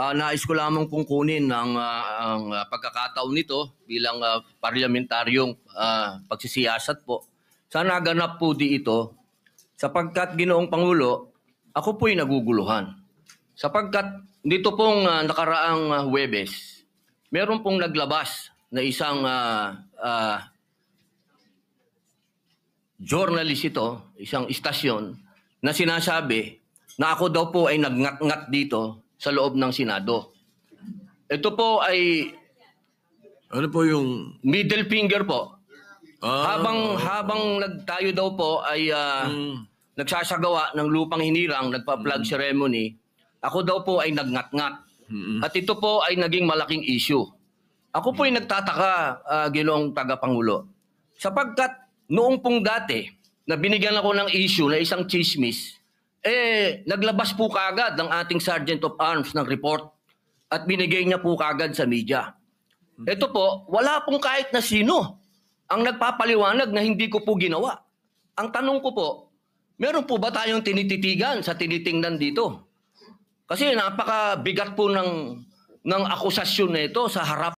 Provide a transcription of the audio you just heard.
Nais ko lamang pong kunin ang pagkakataon nito bilang parlamentaryong pagsisiyasat po. Sana ganap po di ito sapagkat Ginoong Pangulo, ako po'y naguguluhan. Sapagkat dito pong nakaraang Huwebes, meron pong naglabas na isang journalist ito, isang istasyon, na sinasabi na ako daw po ay nagngat-ngat dito sa loob ng Senado. Ito po ay Ano po yung... middle finger po. Ah, Habang tayo daw po ay nagsasagawa ng lupang hinirang, nagpa-flag ceremony, ako daw po ay nagngat-ngat. At ito po ay naging malaking issue. Ako po ay nagtataka, Ginoong Tagapangulo, sapagkat noong pong dati na binigyan ako ng issue na isang chismis, naglabas po kaagad ng ating Sergeant of Arms ng report at binigay niya po kaagad sa media. Ito po, wala pong kahit na sino ang nagpapaliwanag na hindi ko po ginawa. Ang tanong ko po, meron po ba tayong tinititigan sa tinitingnan dito? Kasi napakabigat po ng akusasyon na ito sa harap